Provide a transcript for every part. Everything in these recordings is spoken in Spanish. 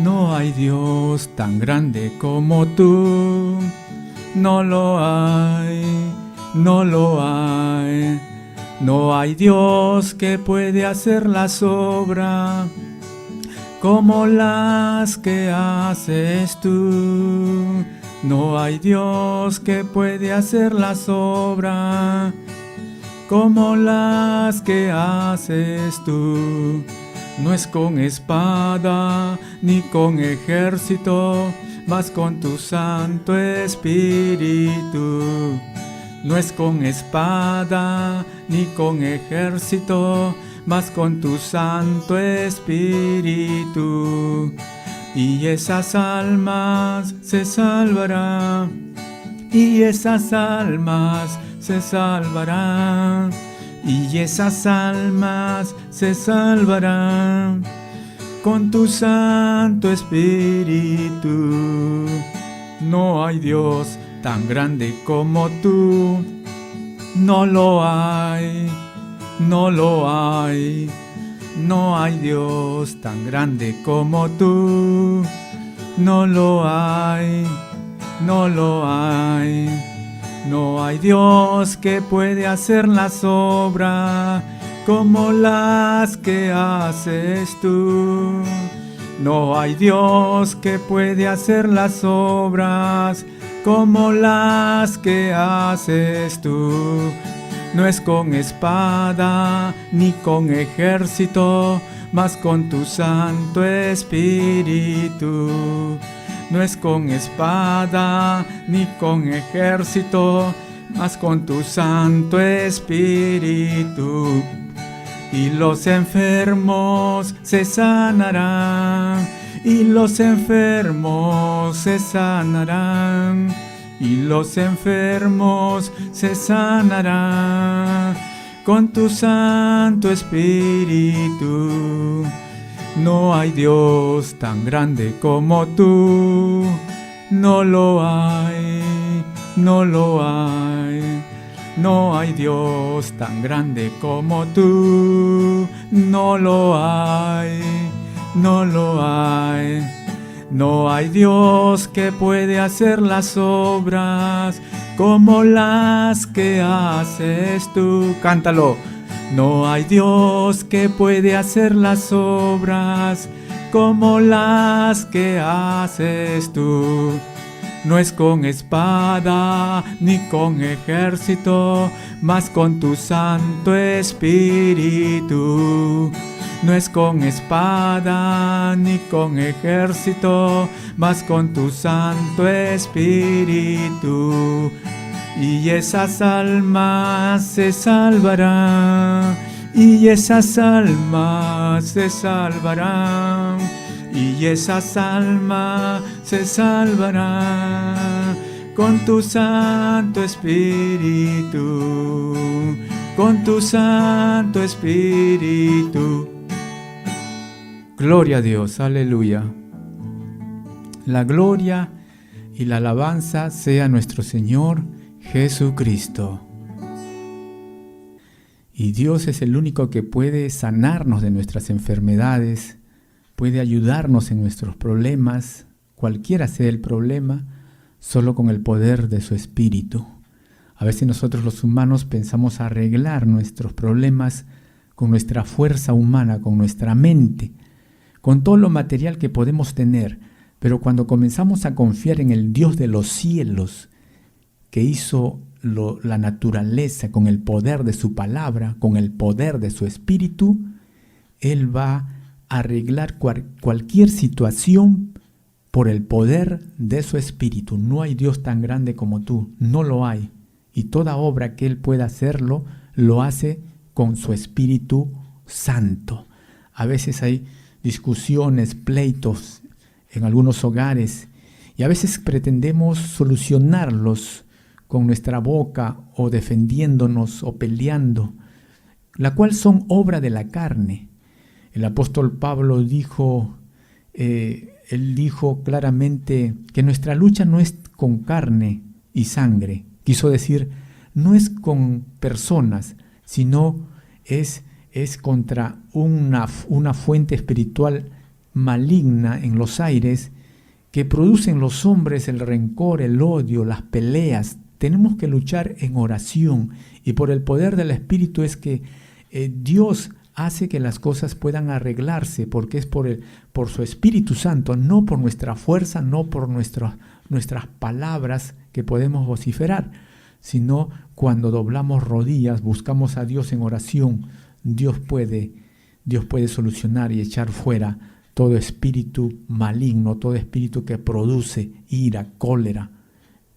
No hay Dios tan grande como tú. No lo hay, no lo hay. No hay Dios que puede hacer las obras como las que haces tú. No hay Dios que puede hacer las obras como las que haces tú. No es con espada ni con ejército, mas con tu Santo Espíritu. No es con espada ni con ejército, mas con tu Santo Espíritu. Y esas almas se salvarán, y esas almas se salvarán, y esas almas se salvarán con tu Santo Espíritu. No hay Dios tan grande como tú. No lo hay, no lo hay. No hay Dios tan grande como tú. No lo hay, no lo hay. No hay Dios que puede hacer las obras como las que haces tú. No hay Dios que puede hacer las obras como las que haces tú. No es con espada ni con ejército, mas con tu Santo Espíritu. No es con espada ni con ejército, mas con tu Santo Espíritu. Y los enfermos se sanarán, y los enfermos se sanarán, y los enfermos se sanarán con tu Santo Espíritu. No hay Dios tan grande como tú. No lo hay, no lo hay. No hay Dios tan grande como tú. No lo hay, no lo hay. No hay Dios que puede hacer las obras como las que haces tú. Cántalo. No hay Dios que puede hacer las obras como las que haces tú. No es con espada ni con ejército, mas con tu Santo Espíritu. No es con espada ni con ejército, mas con tu Santo Espíritu. Y esas almas se salvarán, y esas almas se salvarán, y esas almas se salvarán con tu Santo Espíritu, con tu Santo Espíritu. Gloria a Dios, aleluya. La gloria y la alabanza sea nuestro Señor Jesucristo. Y Dios es el único que puede sanarnos de nuestras enfermedades, puede ayudarnos en nuestros problemas, cualquiera sea el problema, solo con el poder de su Espíritu. A veces nosotros los humanos pensamos arreglar nuestros problemas con nuestra fuerza humana, con nuestra mente, con todo lo material que podemos tener, pero cuando comenzamos a confiar en el Dios de los cielos, que hizo la naturaleza con el poder de su palabra, con el poder de su Espíritu, Él va a arreglar cualquier situación por el poder de su Espíritu. No hay Dios tan grande como tú, no lo hay. Y toda obra que Él pueda hacerlo, lo hace con su Espíritu Santo. A veces hay discusiones, pleitos en algunos hogares, y a veces pretendemos solucionarlos con nuestra boca o defendiéndonos o peleando, la cual son obra de la carne. El apóstol Pablo dijo, él dijo claramente que nuestra lucha no es con carne y sangre. Quiso decir, no es con personas, sino es contra una fuente espiritual maligna en los aires que producen los hombres el rencor, el odio, las peleas. Tenemos que luchar en oración, y por el poder del Espíritu es que Dios hace que las cosas puedan arreglarse, porque es por su Espíritu Santo, no por nuestra fuerza, no por nuestras palabras que podemos vociferar, sino cuando doblamos rodillas, buscamos a Dios en oración. Dios puede solucionar y echar fuera todo espíritu maligno, todo espíritu que produce ira, cólera,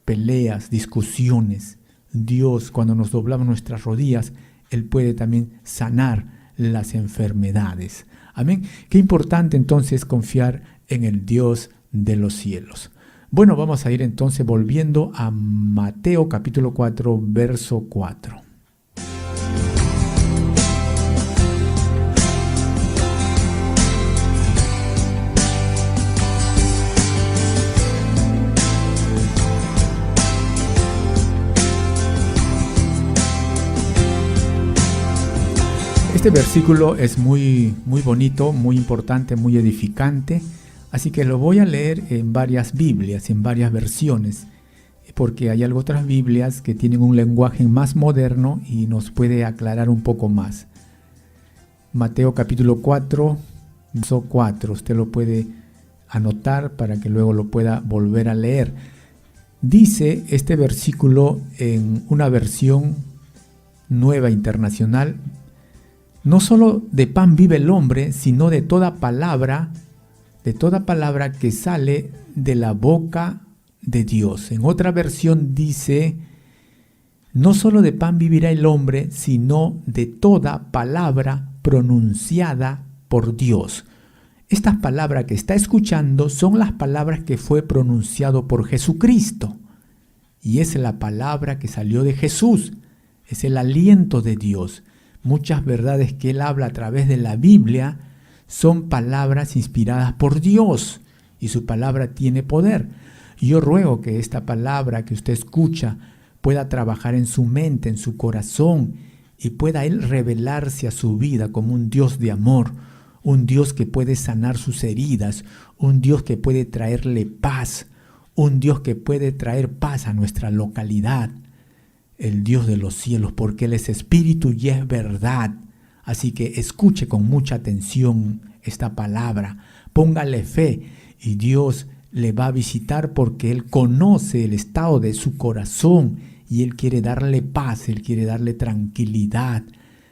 peleas, discusiones. Dios, cuando nos doblamos nuestras rodillas, Él puede también sanar las enfermedades. Amén. Qué importante entonces confiar en el Dios de los cielos. Bueno, vamos a ir entonces volviendo a Mateo capítulo 4, verso 4. Este versículo es muy bonito, muy importante, muy edificante, así que lo voy a leer en varias Biblias, en varias versiones, porque hay otras Biblias que tienen un lenguaje más moderno y nos puede aclarar un poco más. Mateo capítulo 4, verso 4, usted lo puede anotar para que luego lo pueda volver a leer. Dice este versículo en una versión nueva internacional: no solo de pan vive el hombre, sino de toda palabra que sale de la boca de Dios. En otra versión dice: no solo de pan vivirá el hombre, sino de toda palabra pronunciada por Dios. Estas palabras que está escuchando son las palabras que fue pronunciado por Jesucristo. Y es la palabra que salió de Jesús. Es el aliento de Dios. Muchas verdades que Él habla a través de la Biblia son palabras inspiradas por Dios, y su palabra tiene poder. Yo ruego que esta palabra que usted escucha pueda trabajar en su mente, en su corazón, y pueda Él revelarse a su vida como un Dios de amor, un Dios que puede sanar sus heridas, un Dios que puede traerle paz, un Dios que puede traer paz a nuestra localidad. El Dios de los cielos, porque Él es espíritu y es verdad. Así que escuche con mucha atención esta palabra, póngale fe y Dios le va a visitar, porque Él conoce el estado de su corazón y Él quiere darle paz, Él quiere darle tranquilidad.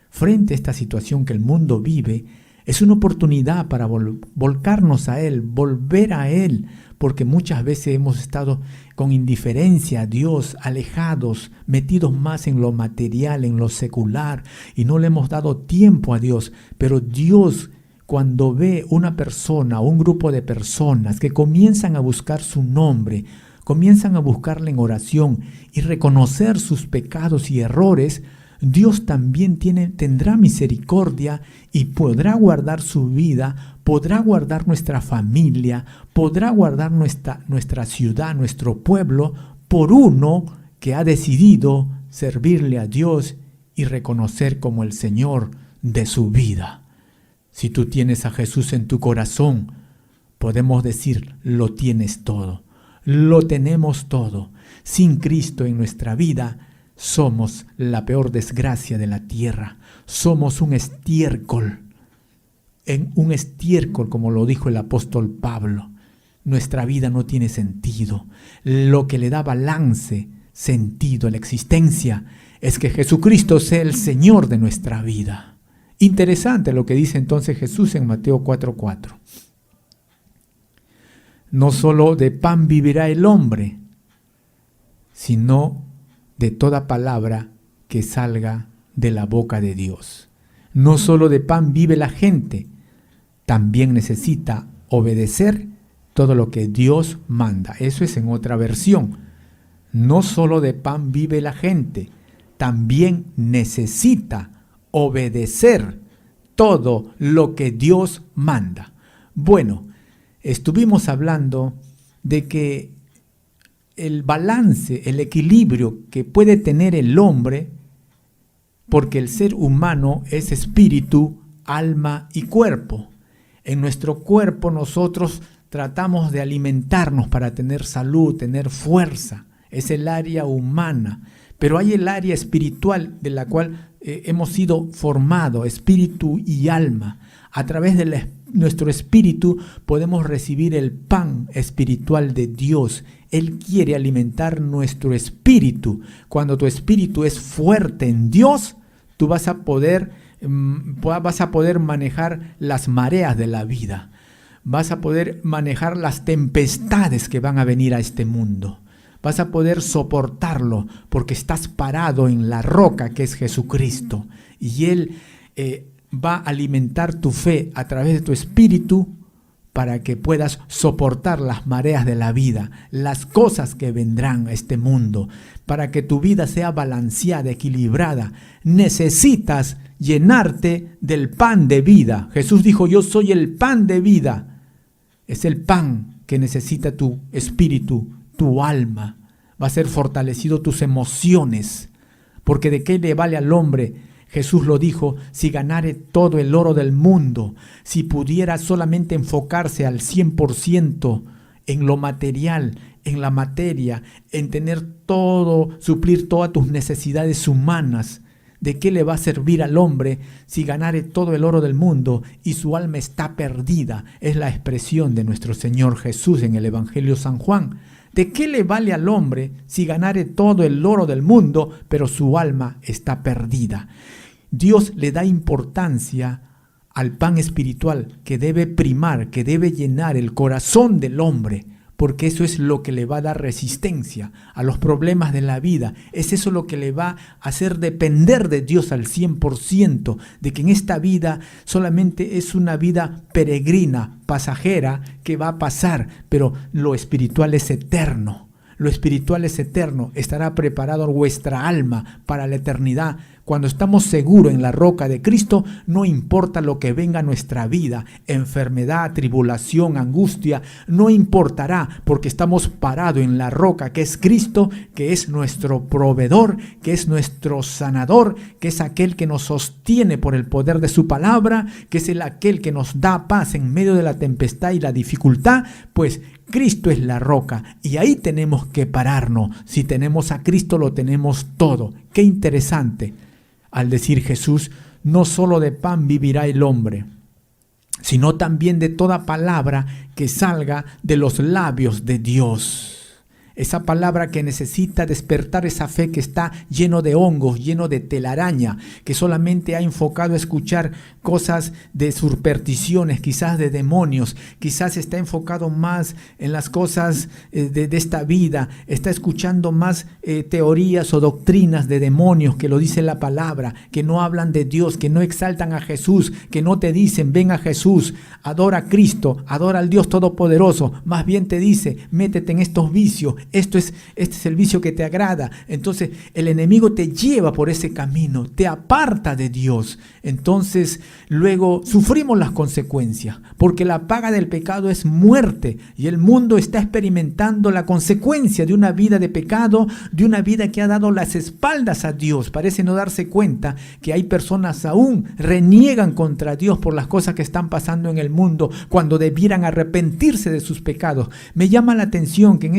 Frente a esta situación que el mundo vive, es una oportunidad para volcarnos a Él, volver a Él, porque muchas veces hemos estado con indiferencia a Dios, alejados, metidos más en lo material, en lo secular, y no le hemos dado tiempo a Dios. Pero Dios, cuando ve una persona o un grupo de personas que comienzan a buscar su nombre, comienzan a buscarle en oración y reconocer sus pecados y errores, Dios también tendrá misericordia y podrá guardar su vida, podrá guardar nuestra familia, podrá guardar nuestra ciudad, nuestro pueblo, por uno que ha decidido servirle a Dios y reconocer como el Señor de su vida. Si tú tienes a Jesús en tu corazón, podemos decir: lo tienes todo, lo tenemos todo. Sin Cristo en nuestra vida, somos la peor desgracia de la tierra. Somos un estiércol. Un estiércol, como lo dijo el apóstol Pablo. Nuestra vida no tiene sentido. Lo que le da balance, sentido a la existencia, es que Jesucristo sea el Señor de nuestra vida. Interesante lo que dice entonces Jesús en Mateo 4:4. No solo de pan vivirá el hombre, sino de toda palabra que salga de la boca de Dios. No solo de pan vive la gente, también necesita obedecer todo lo que Dios manda. Eso es en otra versión. No solo de pan vive la gente, también necesita obedecer todo lo que Dios manda. Bueno, estuvimos hablando de que el balance, el equilibrio que puede tener el hombre, porque el ser humano es espíritu, alma y cuerpo. En nuestro cuerpo nosotros tratamos de alimentarnos para tener salud, tener fuerza. Es el área humana. Pero hay el área espiritual de la cual hemos sido formados, espíritu y alma. A través de nuestro espíritu podemos recibir el pan espiritual de Dios. Él quiere alimentar nuestro espíritu. Cuando tu espíritu es fuerte en Dios, tú vas a poder manejar las mareas de la vida. Vas a poder manejar las tempestades que van a venir a este mundo. Vas a poder soportarlo porque estás parado en la roca que es Jesucristo. Y Él va a alimentar tu fe a través de tu espíritu para que puedas soportar las mareas de la vida, las cosas que vendrán a este mundo. Para que tu vida sea balanceada, equilibrada, necesitas llenarte del pan de vida. Jesús dijo: yo soy el pan de vida. Es el pan que necesita tu espíritu, tu alma. Va a ser fortalecido tus emociones. Porque ¿de qué le vale al hombre? Jesús lo dijo: si ganare todo el oro del mundo, si pudiera solamente enfocarse al 100% en lo material, en la materia, en tener todo, suplir todas tus necesidades humanas, ¿de qué le va a servir al hombre si ganare todo el oro del mundo y su alma está perdida? Es la expresión de nuestro Señor Jesús en el Evangelio de San Juan. ¿De qué le vale al hombre si ganare todo el oro del mundo, pero su alma está perdida? Dios le da importancia al pan espiritual que debe primar, que debe llenar el corazón del hombre, porque eso es lo que le va a dar resistencia a los problemas de la vida. Es eso lo que le va a hacer depender de Dios al 100%, de que en esta vida solamente es una vida peregrina, pasajera, que va a pasar, pero lo espiritual es eterno. Lo espiritual es eterno. Estará preparado vuestra alma para la eternidad. Cuando estamos seguros en la roca de Cristo, no importa lo que venga a nuestra vida, enfermedad, tribulación, angustia, no importará, porque estamos parados en la roca que es Cristo, que es nuestro proveedor, que es nuestro sanador, que es aquel que nos sostiene por el poder de su palabra, que es aquel que nos da paz en medio de la tempestad y la dificultad. Pues Cristo es la roca y ahí tenemos que pararnos. Si tenemos a Cristo, lo tenemos todo. Qué interesante. Al decir Jesús: no solo de pan vivirá el hombre, sino también de toda palabra que salga de los labios de Dios. Esa palabra que necesita despertar esa fe que está lleno de hongos, lleno de telaraña, que solamente ha enfocado a escuchar cosas de supersticiones, quizás de demonios, quizás está enfocado más en las cosas de esta vida, está escuchando más teorías o doctrinas de demonios que lo dice la palabra, que no hablan de Dios, que no exaltan a Jesús, que no te dicen: ven a Jesús, adora a Cristo, adora al Dios Todopoderoso. Más bien te dice: métete en estos vicios. Este es el vicio que te agrada. Entonces el enemigo te lleva por ese camino, te aparta de Dios. Entonces luego sufrimos las consecuencias, porque la paga del pecado es muerte, y el mundo está experimentando la consecuencia de una vida de pecado, de una vida que ha dado las espaldas a Dios. Parece no darse cuenta que hay personas aún reniegan contra Dios por las cosas que están pasando en el mundo, cuando debieran arrepentirse de sus pecados. Me llama la atención que en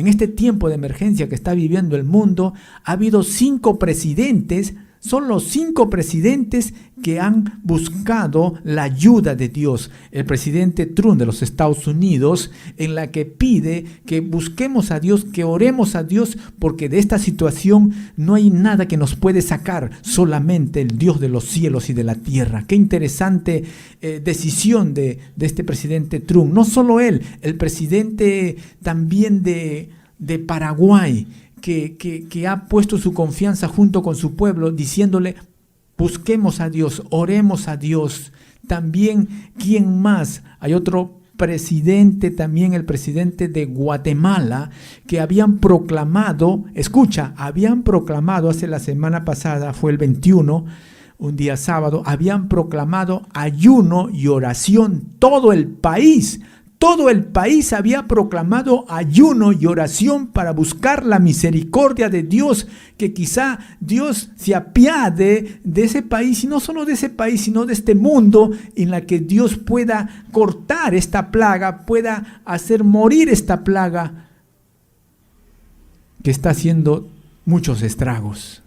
este tiempo de emergencia que está viviendo el mundo, ha habido 5 presidentes. Son los 5 presidentes que han buscado la ayuda de Dios. El presidente Trump de los Estados Unidos, en la que pide que busquemos a Dios, que oremos a Dios, porque de esta situación no hay nada que nos puede sacar, solamente el Dios de los cielos y de la tierra. Qué interesante decisión de este presidente Trump. No solo él, el presidente también de Paraguay, que ha puesto su confianza junto con su pueblo, diciéndole: busquemos a Dios, oremos a Dios. También, ¿quién más? Hay otro presidente, también el presidente de Guatemala, que habían proclamado hace la semana pasada, fue el 21, un día sábado, habían proclamado ayuno y oración. Todo el país Todo el país había proclamado ayuno y oración para buscar la misericordia de Dios, que quizá Dios se apiade de ese país, y no solo de ese país, sino de este mundo, en la que Dios pueda cortar esta plaga, pueda hacer morir esta plaga que está haciendo muchos estragos.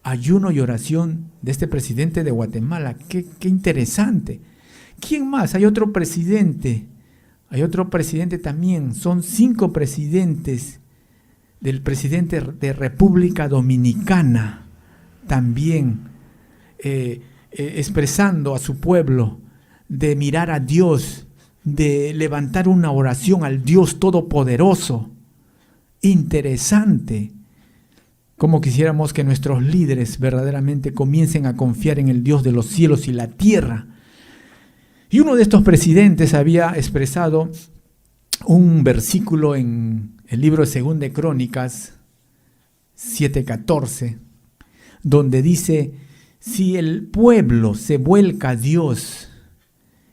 Ayuno y oración de este presidente de Guatemala, qué interesante. ¿Quién más? Hay otro presidente también. Son 5 presidentes del presidente de República Dominicana, también expresando a su pueblo de mirar a Dios, de levantar una oración al Dios Todopoderoso. Interesante. Como quisiéramos que nuestros líderes verdaderamente comiencen a confiar en el Dios de los cielos y la tierra. Y uno de estos presidentes había expresado un versículo en el libro de 2 de Crónicas 7:14, donde dice: si el pueblo se vuelca a Dios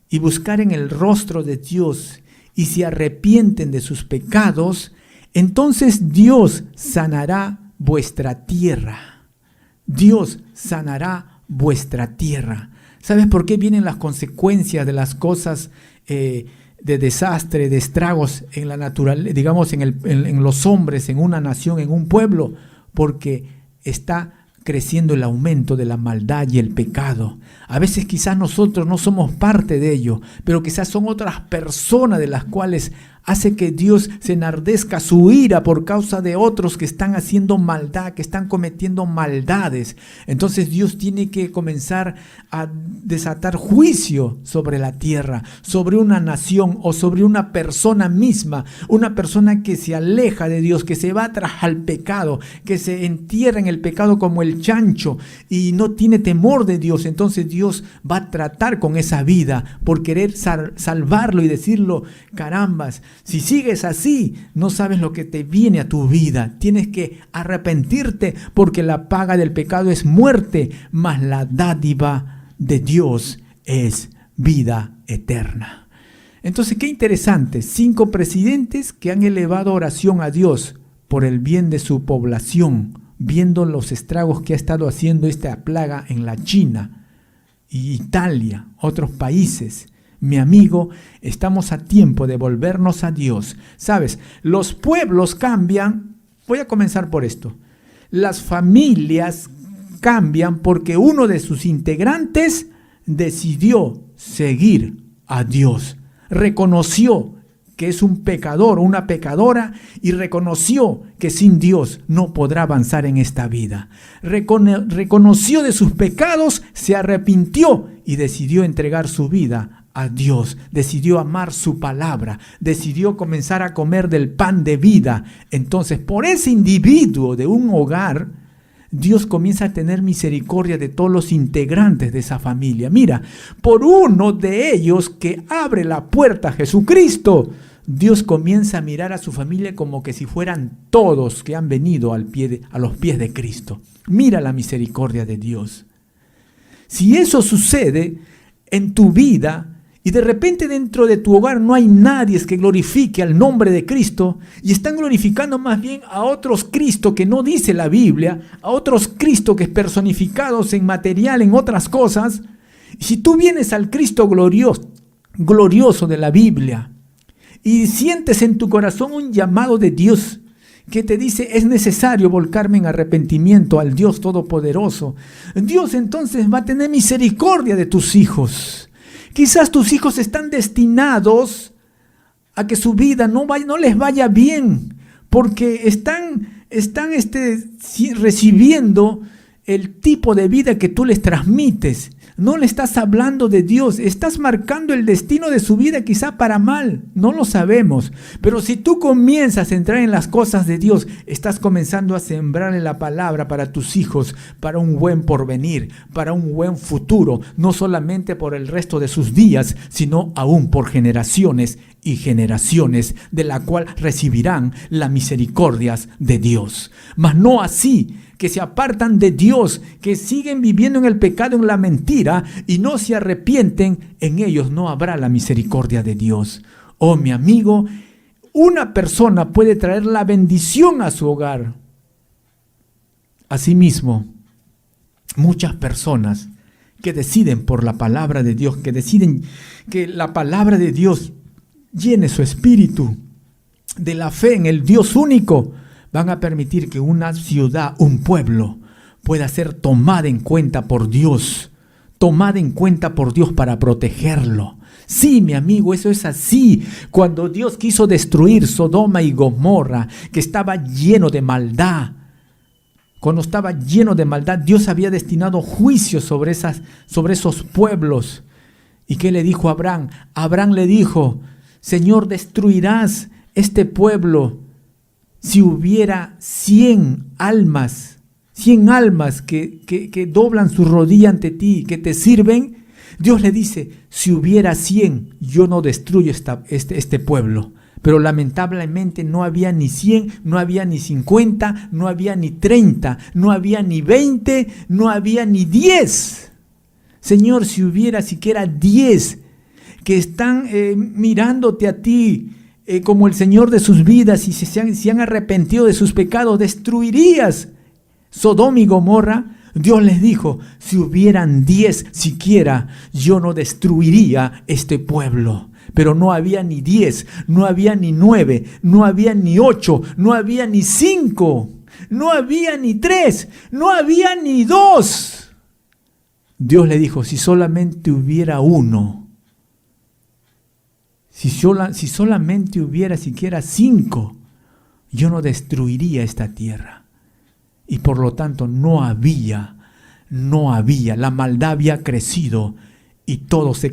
y buscaren el rostro de Dios y se arrepienten de sus pecados, entonces Dios sanará vuestra tierra. Dios sanará vuestra tierra. ¿Sabes por qué vienen las consecuencias de las cosas de desastre, de estragos en la naturaleza, digamos en los hombres, en una nación, en un pueblo? Porque está creciendo el aumento de la maldad y el pecado. A veces quizás nosotros no somos parte de ello, pero quizás son otras personas de las cuales hace que Dios se enardezca su ira por causa de otros que están haciendo maldad, que están cometiendo maldades. Entonces Dios tiene que comenzar a desatar juicio sobre la tierra, sobre una nación o sobre una persona misma, una persona que se aleja de Dios, que se va tras al pecado, que se entierra en el pecado como el chancho y no tiene temor de Dios. Entonces Dios va a tratar con esa vida por querer salvarlo y decirlo: carambas, si sigues así, no sabes lo que te viene a tu vida. Tienes que arrepentirte, porque la paga del pecado es muerte, mas la dádiva de Dios es vida eterna. Entonces, qué interesante. 5 presidentes que han elevado oración a Dios por el bien de su población, viendo los estragos que ha estado haciendo esta plaga en la China y Italia, otros países. Mi amigo, estamos a tiempo de volvernos a Dios. ¿Sabes? Los pueblos cambian. Voy a comenzar por esto. Las familias cambian porque uno de sus integrantes decidió seguir a Dios. Reconoció que es un pecador o una pecadora y reconoció que sin Dios no podrá avanzar en esta vida. Reconoció de sus pecados, se arrepintió y decidió entregar su vida a Dios, decidió amar su palabra, decidió comenzar a comer del pan de vida. Entonces, por ese individuo de un hogar, Dios comienza a tener misericordia de todos los integrantes de esa familia. Mira, por uno de ellos que abre la puerta a Jesucristo, Dios comienza a mirar a su familia como que si fueran todos que han venido a los pies de Cristo. Mira la misericordia de Dios. Si eso sucede en tu vida, y de repente dentro de tu hogar no hay nadie que glorifique al nombre de Cristo, y están glorificando más bien a otros Cristo que no dice la Biblia, a otros Cristo que es personificados en material, en otras cosas. Si tú vienes al Cristo glorioso de la Biblia y sientes en tu corazón un llamado de Dios que te dice: es necesario volcarme en arrepentimiento al Dios Todopoderoso, Dios entonces va a tener misericordia de tus hijos. Quizás tus hijos están destinados a que su vida no les vaya bien, porque están recibiendo el tipo de vida que tú les transmites. No le estás hablando de Dios, estás marcando el destino de su vida quizá para mal, no lo sabemos. Pero si tú comienzas a entrar en las cosas de Dios, estás comenzando a sembrarle la palabra para tus hijos, para un buen porvenir, para un buen futuro, no solamente por el resto de sus días, sino aún por generaciones y generaciones, de la cual recibirán las misericordias de Dios. Mas no así, que se apartan de Dios, que siguen viviendo en el pecado, en la mentira, y no se arrepienten, en ellos no habrá la misericordia de Dios. Oh, mi amigo, una persona puede traer la bendición a su hogar. Asimismo, muchas personas que deciden por la palabra de Dios, que deciden que la palabra de Dios llene su espíritu de la fe en el Dios único, van a permitir que una ciudad, un pueblo, pueda ser tomada en cuenta por Dios, para protegerlo. Sí, mi amigo, eso es así. Cuando Dios quiso destruir Sodoma y Gomorra, que estaba lleno de maldad, Dios había destinado juicio sobre esos pueblos. ¿Y qué le dijo a Abraham? Abraham le dijo: Señor, destruirás este pueblo si hubiera 100 almas que doblan su rodilla ante ti, que te sirven. Dios le dice: si hubiera 100, yo no destruyo este pueblo. Pero lamentablemente no había ni 100, no había ni 50, no había ni 30, no había ni 20, no había ni 10. Señor, si hubiera siquiera 10 que están mirándote a ti como el Señor de sus vidas y se han arrepentido de sus pecados, destruirías Sodoma y Gomorra. Dios les dijo: si hubieran 10 siquiera, yo no destruiría este pueblo. Pero no había ni 10, no había ni 9, no había ni 8, no había ni 5, no había ni 3, no había ni 2. Dios le dijo: si solamente hubiera uno, si solamente hubiera siquiera 5, yo no destruiría esta tierra. Y por lo tanto no había, la maldad había crecido y todos se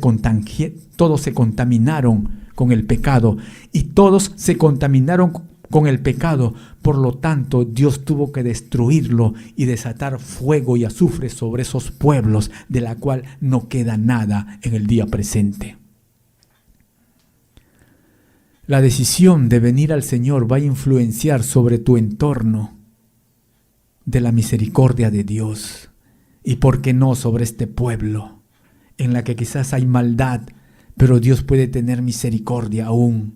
contaminaron con el pecado. Y todos se contaminaron con el pecado. Por lo tanto, Dios tuvo que destruirlo y desatar fuego y azufre sobre esos pueblos, de la cual no queda nada en el día presente. La decisión de venir al Señor va a influenciar sobre tu entorno de la misericordia de Dios. Y por qué no sobre este pueblo, en la que quizás hay maldad, pero Dios puede tener misericordia aún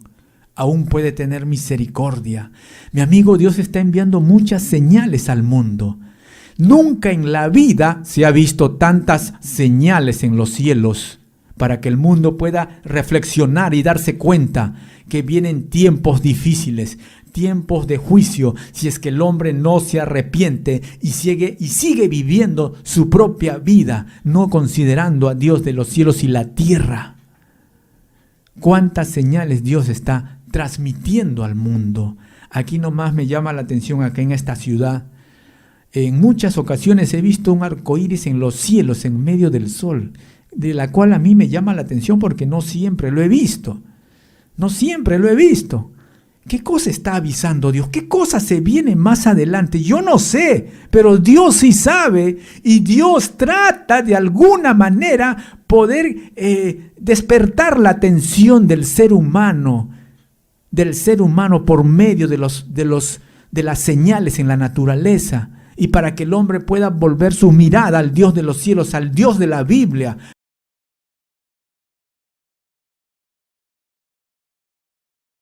puede tener misericordia. Mi amigo, Dios está enviando muchas señales al mundo. Nunca en la vida se ha visto tantas señales en los cielos para que el mundo pueda reflexionar y darse cuenta que vienen tiempos difíciles, tiempos de juicio, si es que el hombre no se arrepiente y sigue viviendo su propia vida, no considerando a Dios de los cielos y la tierra. ¿Cuántas señales Dios está transmitiendo al mundo? Aquí nomás me llama la atención, acá en esta ciudad, en muchas ocasiones he visto un arco iris en los cielos, en medio del sol, de la cual a mí me llama la atención porque no siempre lo he visto. ¿Qué cosa está avisando Dios? ¿Qué cosa se viene más adelante? Yo no sé, pero Dios sí sabe, y Dios trata de alguna manera poder despertar la atención del ser humano por medio de las señales en la naturaleza, y para que el hombre pueda volver su mirada al Dios de los cielos, al Dios de la Biblia,